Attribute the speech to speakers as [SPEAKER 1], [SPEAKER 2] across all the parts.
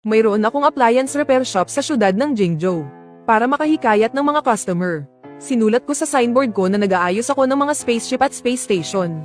[SPEAKER 1] Mayroon akong appliance repair shop sa syudad ng Jingzhou. Para makahikayat ng mga customer, sinulat ko sa signboard ko na nag-aayos ako ng mga spaceship at space station.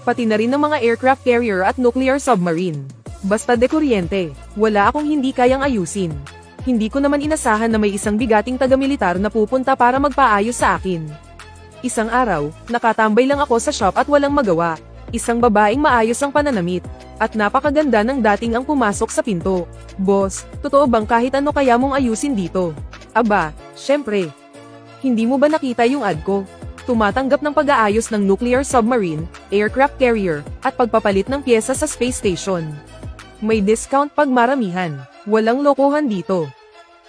[SPEAKER 1] Pati na rin ng mga aircraft carrier at nuclear submarine. Basta de kuryente, wala akong hindi kayang ayusin. Hindi ko naman inasahan na may isang bigating taga-militar na pupunta para magpaayos sa akin. Isang araw, nakatambay lang ako sa shop at walang magawa. Isang babaeng maayos ang pananamit, at napakaganda ng dating ang pumasok sa pinto. Boss, totoo bang kahit ano kaya mong ayusin dito? Aba, syempre. Hindi mo ba nakita yung ad ko? Tumatanggap ng pag-aayos ng nuclear submarine, aircraft carrier, at pagpapalit ng pyesa sa space station. May discount pag maramihan. Walang lokohan dito.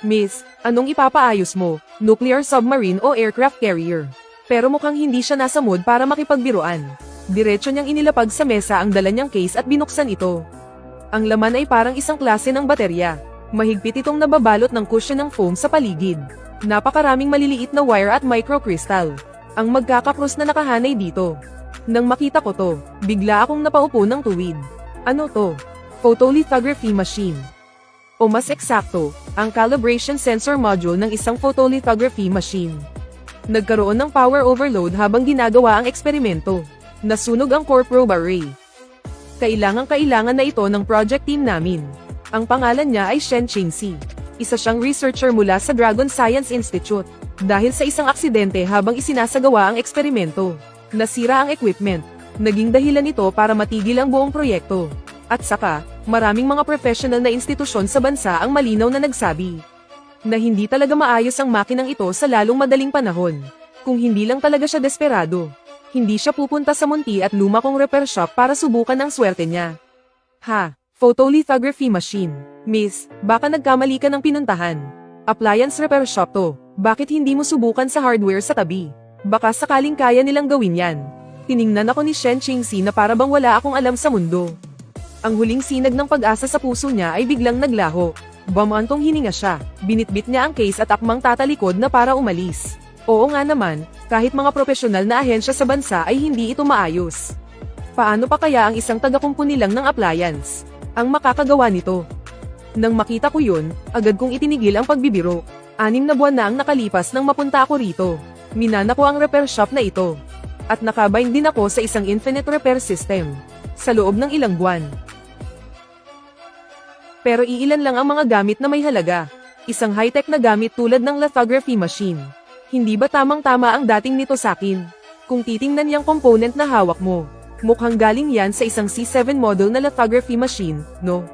[SPEAKER 1] Miss, anong ipapaayos mo? Nuclear submarine o aircraft carrier? Pero mukhang hindi siya nasa mood para makipagbiruan. Diretso niyang inilapag sa mesa ang dala niyang case at binuksan ito. Ang laman ay parang isang klase ng baterya. Mahigpit itong nababalot ng cushion ng foam sa paligid. Napakaraming maliliit na wire at microcrystal ang magkakakrus na nakahanay dito. Nang makita ko to, bigla akong napaupo ng tuwid. Ano to? Photolithography machine. O mas eksakto, ang calibration sensor module ng isang photolithography machine. Nagkaroon ng power overload habang ginagawa ang eksperimento. Nasunog ang core probe array. Kailangan na ito ng project team namin. Ang pangalan niya ay Shen Qingxi. Isa siyang researcher mula sa Dragon Science Institute. Dahil sa isang aksidente habang isinasagawa ang eksperimento, nasira ang equipment. Naging dahilan ito para matigil ang buong proyekto. At saka, maraming mga professional na institusyon sa bansa ang malinaw na nagsabi na hindi talaga maayos ang makinang ito sa lalong madaling panahon. Kung hindi lang talaga siya desperado, hindi siya pupunta sa munti at luma kong repair shop para subukan ang swerte niya. Ha, photolithography machine. Miss, baka nagkamali ka ng pinuntahan. Appliance repair shop to. Bakit hindi mo subukan sa hardware sa tabi? Baka sakaling kaya nilang gawin yan. Tiningnan ako ni Shen Qingxi na para bang wala akong alam sa mundo. Ang huling sinag ng pag-asa sa puso niya ay biglang naglaho. Bumantong hininga siya, binitbit niya ang case at akmang tatalikod na para umalis. Oo nga naman, kahit mga profesional na ahensya sa bansa ay hindi ito maayos. Paano pa kaya ang isang taga-kumpuni lang ng appliance ang makakagawa nito? Nang makita ko yun, agad kong itinigil ang pagbibiro. 6 na buwan na ang nakalipas nang mapunta ako rito. Minana ko ang repair shop na ito. At nakabind din ako sa isang infinite repair system. Sa loob ng ilang buwan. Pero iilan lang ang mga gamit na may halaga. Isang high-tech na gamit tulad ng lithography machine. Hindi ba tamang-tama ang dating nito sa akin? Kung titingnan yung component na hawak mo, mukhang galing yan sa isang C7 model na lithography machine, no?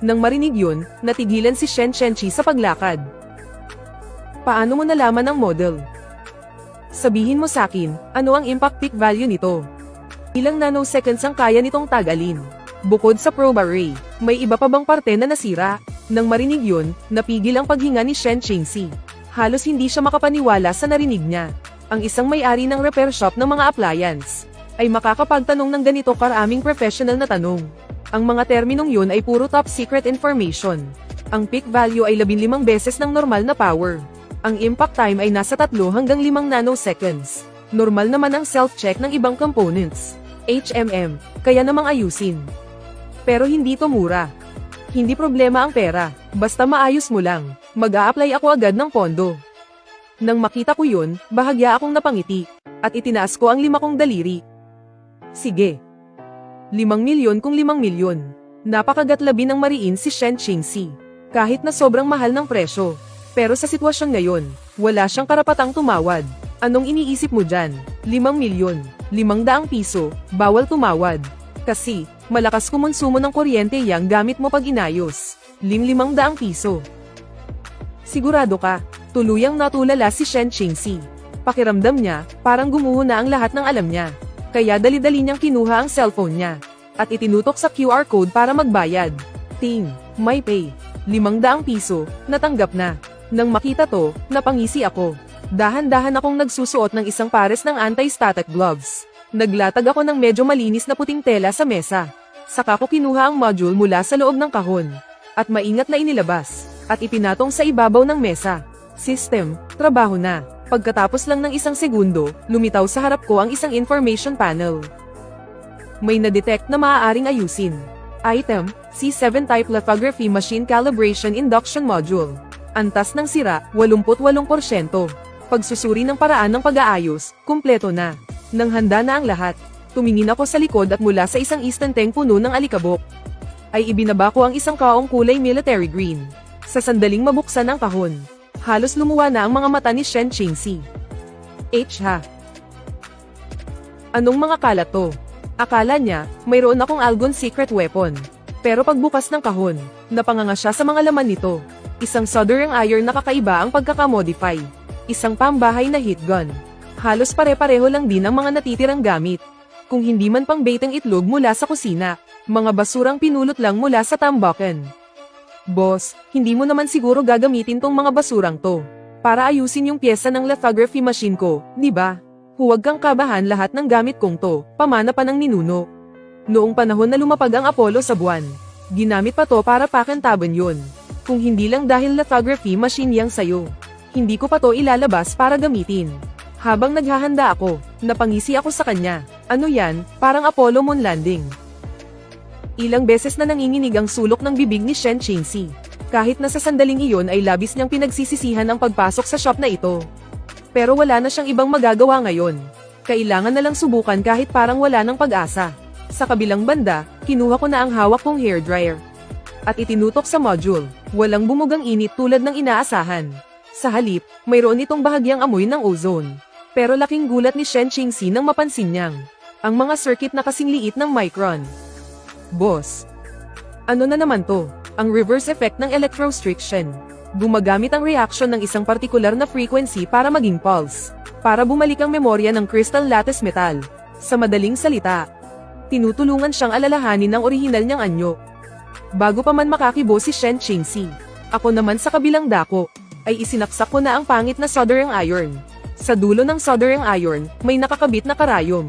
[SPEAKER 1] Nang marinig yun, natigilan si Shen Qingxi sa paglakad. Paano mo nalaman ang model? Sabihin mo sa akin, ano ang impact peak value nito? Ilang nanoseconds ang kaya nitong tagalin? Bukod sa probe array, may iba pa bang parte na nasira? Nang marinig yun, napigil ang paghinga ni Shen Qingxi. Halos hindi siya makapaniwala sa narinig niya. Ang isang may-ari ng repair shop ng mga appliance ay makakapagtanong ng ganito karaming professional na tanong. Ang mga terminong yun ay puro top secret information. Ang peak value ay 15 beses ng normal na power. Ang impact time ay nasa 3 hanggang 5 nanoseconds. Normal naman ang self-check ng ibang components. HMM, kaya namang ayusin. Pero hindi to mura. Hindi problema ang pera, basta maayos mo lang. Mag-a-apply ako agad ng pondo. Nang makita ko yun, bahagya akong napangiti, at itinaas ko ang 5 kong daliri. Sige. 5 milyon kung 5 milyon. Napakagatlabi ng mariin si Shen Qingxi. Kahit na sobrang mahal ng presyo. Pero sa sitwasyon ngayon, wala siyang karapatang tumawad. Anong iniisip mo dyan? 5 milyon, 500 piso, bawal tumawad. Kasi, malakas kumonsumo ng kuryente yang gamit mo pag inayos. 500 piso. Sigurado ka, tuluyang natulala si Shen Qingxi. Pakiramdam niya, parang gumuho na ang lahat ng alam niya. Kaya dali-dali niyang kinuha ang cellphone niya. At itinutok sa QR code para magbayad. Ting, may pay. 500 piso, natanggap na. Nang makita to, napangisi ako. Dahan-dahan akong nagsusuot ng isang pares ng anti-static gloves. Naglatag ako ng medyo malinis na puting tela sa mesa. Saka ko kinuha ang module mula sa loob ng kahon. At maingat na inilabas. At ipinatong sa ibabaw ng mesa. System, trabaho na. Pagkatapos lang ng 1 segundo, lumitaw sa harap ko ang isang information panel. May na-detect na maaaring ayusin. Item, C7 Type Lithography Machine Calibration Induction Module. Antas ng sira, 88%. Pagsusuri ng paraan ng pag-aayos, kumpleto na. Nang handa na ang lahat, tumingin ako sa likod at mula sa isang istanteng puno ng alikabok, ay ibinaba ko ang isang kaong kulay military green. Sa sandaling mabuksan ang kahon, halos lumuwa na ang mga mata ni Shen Qingxi. Ha? Anong mga kalat to? Akala niya, mayroon akong Algon secret weapon. Pero pagbukas ng kahon, napanganga siya sa mga laman nito. Isang soldering iron na kakaiba ang pagkakamodify. Isang pambahay na heat gun. Halos pare-pareho lang din ang mga natitirang gamit. Kung hindi man pang baitang itlog mula sa kusina, mga basurang pinulot lang mula sa tambakan. Boss, hindi mo naman siguro gagamitin tong mga basurang to para ayusin yung pyesa ng lithography machine ko, di ba? Huwag kang kabahan, lahat ng gamit kong to, pamana pa ng ninuno. Noong panahon na lumapag ang Apollo sa buwan, ginamit pa to para pakantaban yun. Kung hindi lang dahil lithography machine yang sayo, hindi ko pa to ilalabas para gamitin. Habang naghahanda ako, napangisi ako sa kanya. Ano yan, parang Apollo moon landing. Ilang beses na nanginginig ang sulok ng bibig ni Shen Qingxi. Kahit na sa sandaling iyon ay labis niyang pinagsisisihan ang pagpasok sa shop na ito. Pero wala na siyang ibang magagawa ngayon. Kailangan na lang subukan kahit parang wala ng pag-asa. Sa kabilang banda, kinuha ko na ang hawak kong hairdryer at itinutok sa module. Walang bumugang init tulad ng inaasahan. Sa halip, mayroon itong bahagyang amoy ng ozone. Pero laking gulat ni Shen Qingxi nang mapansin niyang ang mga circuit na kasing liit ng micron. Boss, ano na naman to? Ang reverse effect ng electrostriction. Gumagamit ang reaction ng isang partikular na frequency para maging pulse. Para bumalik ang memorya ng crystal lattice metal. Sa madaling salita, tinutulungan siyang alalahanin ng orihinal niyang anyo. Bago pa man makakibo si Shen Qingxi, ako naman sa kabilang dako, ay isinaksak ko na ang pangit na soldering iron. Sa dulo ng soldering iron, may nakakabit na karayom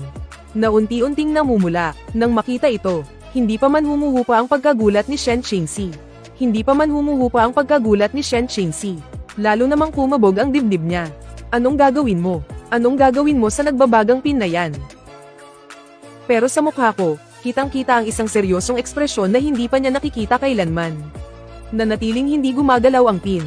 [SPEAKER 1] na unti-unting namumula. Nang makita ito, hindi pa man humuhupa ang pagkagulat ni Shen Qingxi. Hindi pa man humuhupa ang pagkagulat ni Shen Qingxi. Lalo namang kumabog ang dibdib niya. Anong gagawin mo? Anong gagawin mo sa nagbabagang pin na yan? Pero sa mukha ko, kitang-kita ang isang seryosong ekspresyon na hindi pa niya nakikita kailanman. Nanatiling hindi gumagalaw ang pin.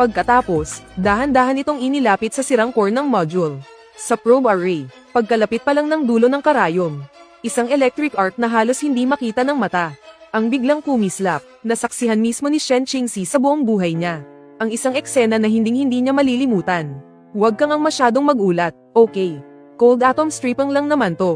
[SPEAKER 1] Pagkatapos, dahan-dahan itong inilapit sa sirang core ng module. Sa probe array, pagkalapit pa lang ng dulo ng karayom, isang electric arc na halos hindi makita ng mata ang biglang kumislap, nasaksihan mismo ni Shen Qingxi sa buong buhay niya. Ang isang eksena na hinding-hindi niya malilimutan. Huwag kang ang masyadong magulat, okay? Cold atom stripping lang naman to,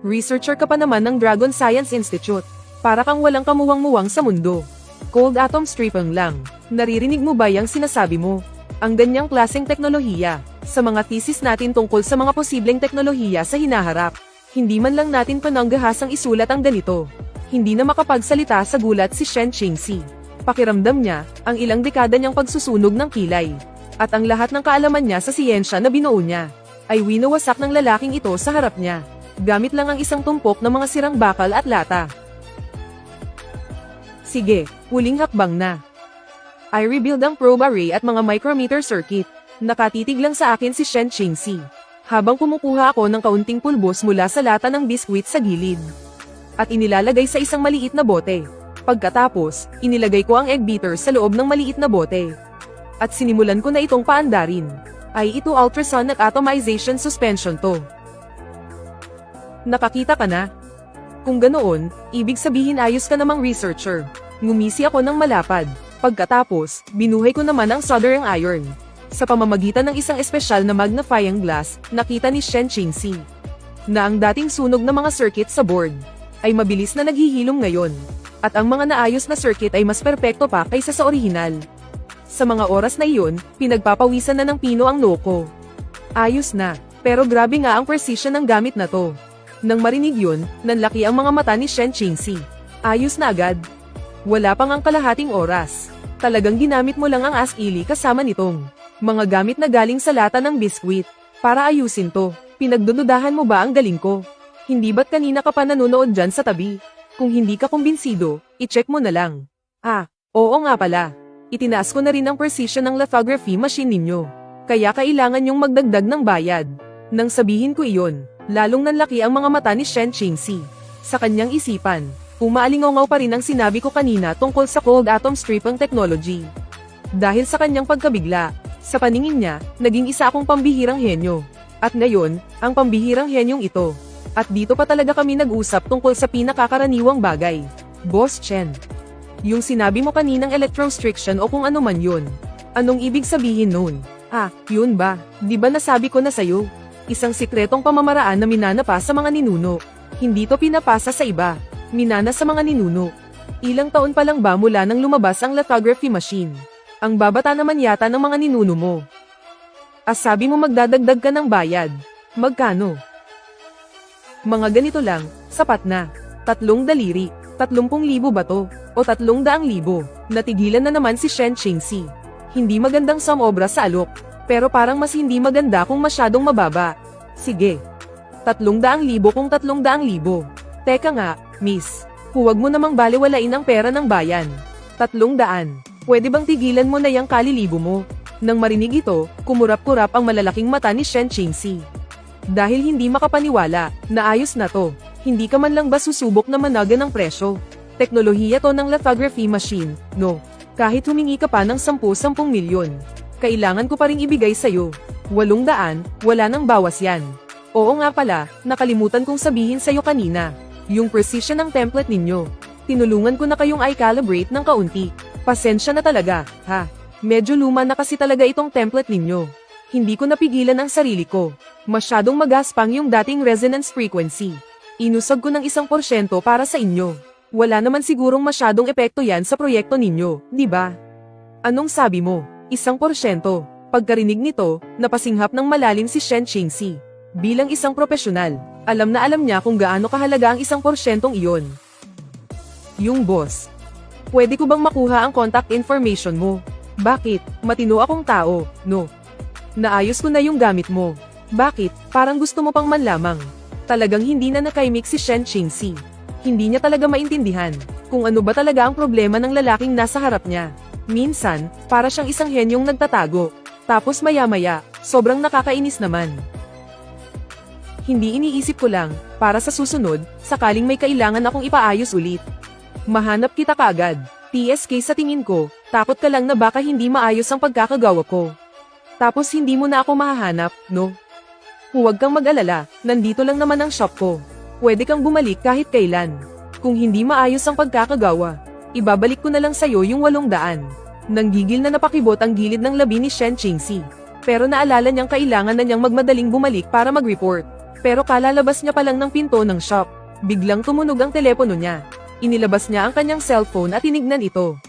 [SPEAKER 1] Researcher ka pa naman ng Dragon Science Institute. Para kang walang kamuwang-muwang sa mundo. Cold atom stripping lang. Naririnig mo ba yung sinasabi mo? Ang ganyang klaseng teknolohiya, sa mga thesis natin tungkol sa mga posibleng teknolohiya sa hinaharap, hindi man lang natin pananggahasang isulat ang ganito. Hindi na makapagsalita sa gulat si Shen Qingxi. Pakiramdam niya, ang ilang dekada niyang pagsusunog ng kilay. At ang lahat ng kaalaman niya sa siyensya na binuo niya, ay winawasak ng lalaking ito sa harap niya. Gamit lang ang isang tumpok ng mga sirang bakal at lata. Sige, huling hakbang na. I rebuild ang probe array at mga micrometer circuit. Nakatitig lang sa akin si Shen Qingxi, habang kumukuha ako ng kaunting pulbos mula sa lata ng biskwit sa gilid. At inilalagay sa isang maliit na bote. Pagkatapos, inilagay ko ang egg beater sa loob ng maliit na bote. At sinimulan ko na itong paandarin. Ay ito ultrasonic atomization suspension to. Nakakita ka na? Kung ganoon, ibig sabihin ayos ka namang researcher. Ngumisi ako ng malapad. Pagkatapos, binuhay ko naman ang soldering iron. Sa pamamagitan ng isang espesyal na magnifying glass, nakita ni Shen Qingxi na ang dating sunog na mga circuit sa board ay mabilis na naghihilom ngayon. At ang mga naayos na circuit ay mas perpekto pa kaysa sa orihinal. Sa mga oras na iyon, pinagpapawisan na ng pino ang noo ko. Ayos na, pero grabe nga ang precision ng gamit na to. Nang marinig yun, nanlaki ang mga mata ni Shen Qingxi. Ayos na agad. Wala pang ang kalahating oras. Talagang ginamit mo lang ang ask-ili kasama nitong mga gamit na galing sa lata ng biskwit. Para ayusin to, pinagdududahan mo ba ang galing ko? Hindi ba't kanina ka pa nanonood dyan sa tabi? Kung hindi ka kumbinsido, i-check mo na lang. Oo nga pala. Itinaas ko na rin ang precision ng lithography machine ninyo. Kaya kailangan yung magdagdag ng bayad. Nang sabihin ko iyon, lalong nanlaki ang mga mata ni Shen Qingxi. Sa kanyang isipan, Umaalingaw pa rin ang sinabi ko kanina tungkol sa cold atom stripping technology. Dahil sa kanyang pagkabigla, sa paningin niya, naging isa akong pambihirang henyo. At ngayon, ang pambihirang henyong ito. At dito pa talaga kami nag-usap tungkol sa pinakakaraniwang bagay. Boss Chen. Yung sinabi mo kaninang electrostriction o kung ano man yun. Anong ibig sabihin nun? Yun ba? Di ba nasabi ko na sayo? Isang sikretong pamamaraan na minanapa sa mga ninuno. Hindi to pinapasa sa iba. Minana sa mga ninuno. Ilang taon pa lang ba mula nang lumabas ang lithography machine? Ang babata naman yata ng mga ninuno mo. Sabi mo magdadagdag ka ng bayad. Magkano? Mga ganito lang, sapat na. 3 daliri, 30,000 ba to? O 300,000? Natigilan na naman si Shen Qingxi. Hindi magandang sumobra sa alok, pero parang mas hindi maganda kung masyadong mababa. Sige. 300,000 kung 300,000. Teka nga, miss. Huwag mo namang baliwalain ang pera ng bayan. 300. Pwede bang tigilan mo na yung kalilibo mo? Nang marinig ito, kumurap-kurap ang malalaking mata ni Shen Qingxi. Dahil hindi makapaniwala, naayos na to. Hindi ka man lang ba susubok na managan ng presyo? Teknolohiya to ng lithography machine, no? Kahit humingi ka pa ng 10 milyon. Kailangan ko pa ring ibigay sa'yo. 800, wala nang bawas yan. Oo nga pala, nakalimutan kong sabihin sa'yo kanina. Yung precision ng template ninyo. Tinulungan ko na kayong i-calibrate ng kaunti. Pasensya na talaga, ha? Medyo luma na kasi talaga itong template ninyo. Hindi ko napigilan ang sarili ko. Masyadong magaspang yung dating resonance frequency. Inusog ko ng 1% para sa inyo. Wala naman sigurong masyadong epekto yan sa proyekto ninyo, di ba? Anong sabi mo? 1%? Pagkarinig nito, napasinghap ng malalim si Shen Qingxi. Bilang isang profesional, alam na alam niya kung gaano kahalaga ang 1% iyon. Yung boss. Pwede ko bang makuha ang contact information mo? Bakit? Matino akong tao, no? Naayos ko na yung gamit mo. Bakit? Parang gusto mo pang manlamang. Talagang hindi na nakaimik si Shen Qingxi. Hindi niya talaga maintindihan kung ano ba talaga ang problema ng lalaking nasa harap niya. Minsan, para siyang isang henyong nagtatago. Tapos maya-maya, sobrang nakakainis naman. Hindi iniisip ko lang, para sa susunod, sakaling may kailangan akong ipaayos ulit. Mahanap kita kaagad. TSK sa tingin ko, takot ka lang na baka hindi maayos ang pagkakagawa ko. Tapos hindi mo na ako mahahanap, no? Huwag kang mag-alala, nandito lang naman ang shop ko. Pwede kang bumalik kahit kailan. Kung hindi maayos ang pagkakagawa, ibabalik ko na lang sa'yo yung 800. Nanggigil na napakibot ang gilid ng labi ni Shen Qingxi. Pero naalala niyang kailangan na niyang magmadaling bumalik para mag-report. Pero kalalabas niya pa lang ng pinto ng shop. Biglang tumunog ang telepono niya. Inilabas niya ang kanyang cellphone at tinignan ito.